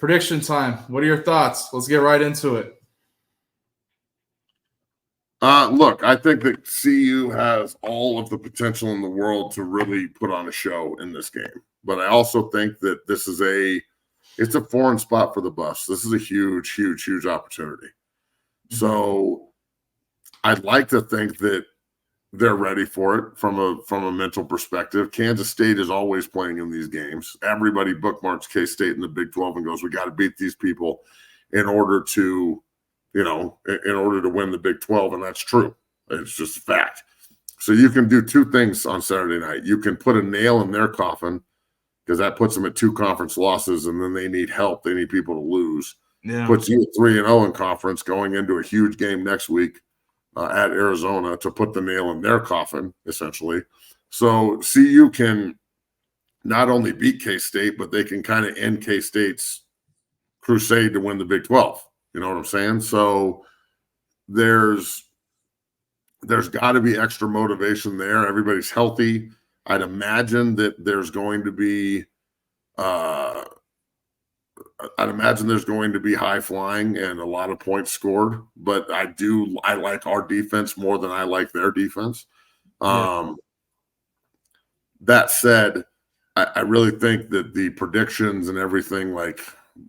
Prediction time. What are your thoughts? Let's get right into it. Look, I think that CU has all of the potential in the world to really put on a show in this game. But I also think that it's a foreign spot for the Buffs. This is a huge, huge, huge opportunity. Mm-hmm. So I'd like to think that they're ready for it from a mental perspective. Kansas State is always playing in these games. Everybody bookmarks K-State in the Big 12 and goes, we got to beat these people in order to win the Big 12, and that's true. It's just a fact. So you can do two things on Saturday night. You can put a nail in their coffin because that puts them at 2 conference losses, and then they need help. They need people to lose. Yeah. Puts you at 3-0 in conference going into a huge game next week at Arizona to put the nail in their coffin, essentially. So CU can not only beat K-State, but they can kind of end K-State's crusade to win the Big 12. You know what I'm saying? So there's got to be extra motivation there. Everybody's healthy. I'd imagine that there's going to be high flying and a lot of points scored, but I like our defense more than I like their defense. That said, I really think that the predictions and everything, like,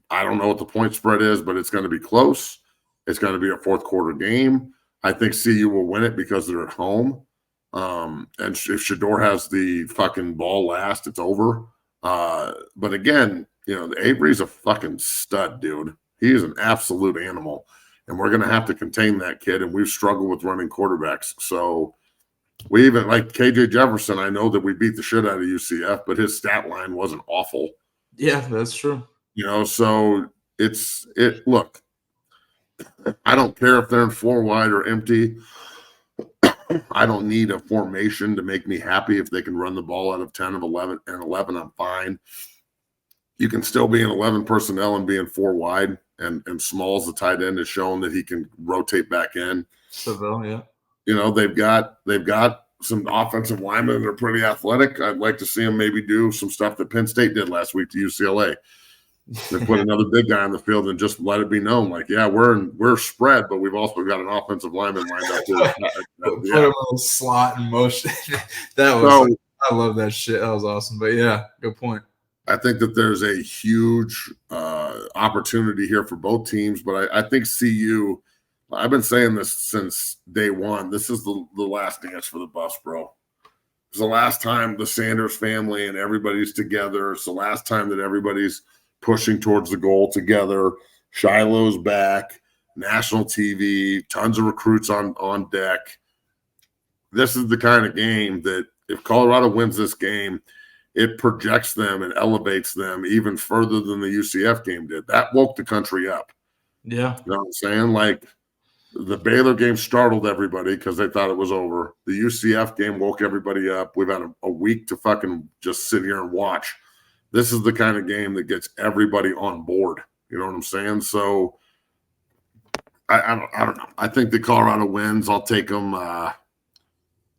I don't know what the point spread is, but it's going to be close. It's going to be a fourth quarter game. I think CU will win it because they're at home. And if Shedeur has the fucking ball last, it's over. But again, Avery's a fucking stud, dude. He is an absolute animal. And we're going to have to contain that kid. And we've struggled with running quarterbacks. So we even, like KJ Jefferson, I know that we beat the shit out of UCF, but his stat line wasn't awful. Yeah, that's true. So look, I don't care if they're in 4 wide or empty. I don't need a formation to make me happy. If they can run the ball out of 10 of 11 and 11, I'm fine. You can still be in 11 personnel and be in 4 wide, and Smalls, the tight end, has shown that he can rotate back in. Seville, yeah. They've got some offensive linemen that are pretty athletic. I'd like to see them maybe do some stuff that Penn State did last week to UCLA. They put another big guy on the field and just let it be known, like, yeah, we're spread, but we've also got an offensive lineman lined up here. Put him on the slot in motion. I love that shit. That was awesome. But yeah, good point. I think that there's a huge opportunity here for both teams, but I think CU. I've been saying this since day one. This is the last dance for the Buffs, bro. It's the last time the Sanders family and everybody's together. It's the last time that everybody's pushing towards the goal together. Shiloh's back, national TV, tons of recruits on deck. This is the kind of game that if Colorado wins this game, it projects them and elevates them even further than the UCF game did. That woke the country up. Yeah. You know what I'm saying? Like, the Baylor game startled everybody because they thought it was over. The UCF game woke everybody up. We've had a week to fucking just sit here and watch. This is the kind of game that gets everybody on board. You know what I'm saying? So I don't know. I think that Colorado wins. I'll take them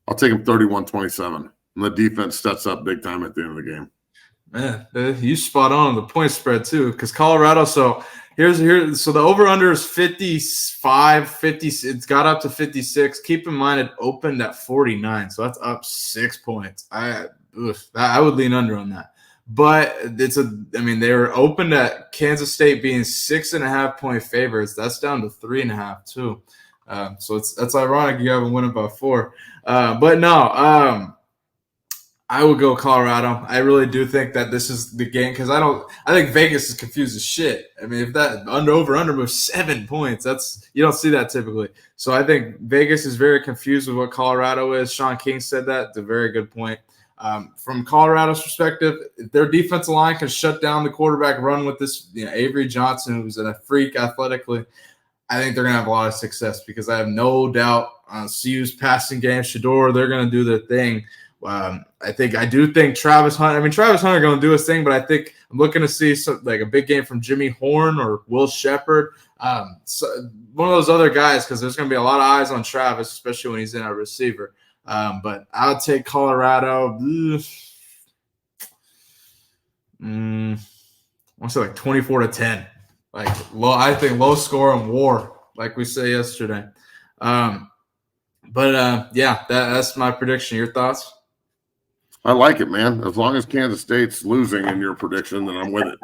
31-27. And the defense sets up big time at the end of the game. Man, you spot on the point spread too, because Colorado. So so the over under is 55, 50. It's got up to 56. Keep in mind it opened at 49, so that's up 6 points. I would lean under on that. But they were opened at Kansas State being 6.5 point favorites. That's down to 3.5 too. So that's ironic you haven't won it by 4. But no, I would go Colorado. I really do think that this is the game because I think Vegas is confused as shit. I mean, if that over moves 7 points, you don't see that typically. So I think Vegas is very confused with what Colorado is. Sean King said that. It's a very good point. From Colorado's perspective, if their defensive line can shut down the quarterback run with this, Avery Johnson, who's a freak athletically, I think they're going to have a lot of success because I have no doubt on CU's passing game. Shedeur, they're going to do their thing. I do think Travis Hunter going to do his thing, but I think I'm looking to see like a big game from Jimmy Horn or Will Shepherd. So one of those other guys, because there's going to be a lot of eyes on Travis, especially when he's in a receiver. But I would take Colorado. want to say like 24-10. Like low, I think low score and war, like we say yesterday. That's my prediction. Your thoughts? I like it, man. As long as Kansas State's losing in your prediction, then I'm with it.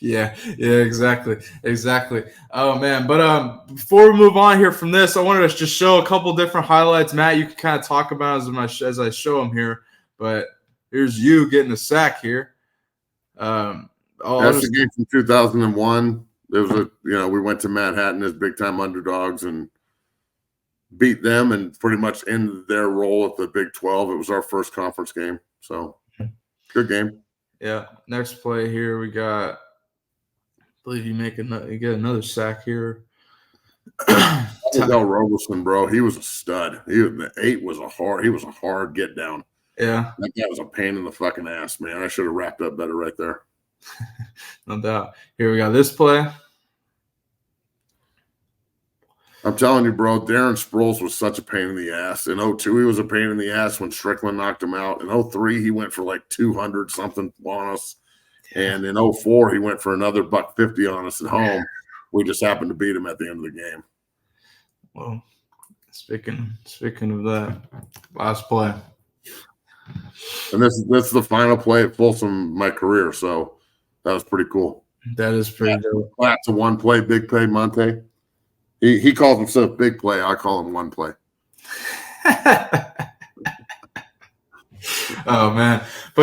Yeah, exactly. Oh man, but before we move on here from this, I wanted to just show a couple different highlights. Matt, you can kind of talk about as I show them here. But here's you getting a sack here. That's the game from 2001. There was we went to Manhattan as big time underdogs and beat them and pretty much ended their role at the Big 12. It was our first conference game. So good game. Yeah. Next play here, we got, I believe you get another sack here. Del Roberson, bro, he was a stud. The 8 was a hard get down. Yeah. That guy was a pain in the fucking ass, man. I should have wrapped up better right there. No doubt. Here we got this play. I'm telling you, bro, Darren Sproles was such a pain in the ass. In 02, he was a pain in the ass when Strickland knocked him out. In 03, he went for like 200 something on us. And in 04, he went for another $150 on us at home. We just happened to beat him at the end of the game. Well, speaking of that, last play. And this is the final play at Folsom of my career, so that was pretty cool. That is pretty dope. That's a one play, big play, Monte. He calls himself big play. I call him one play. Oh man.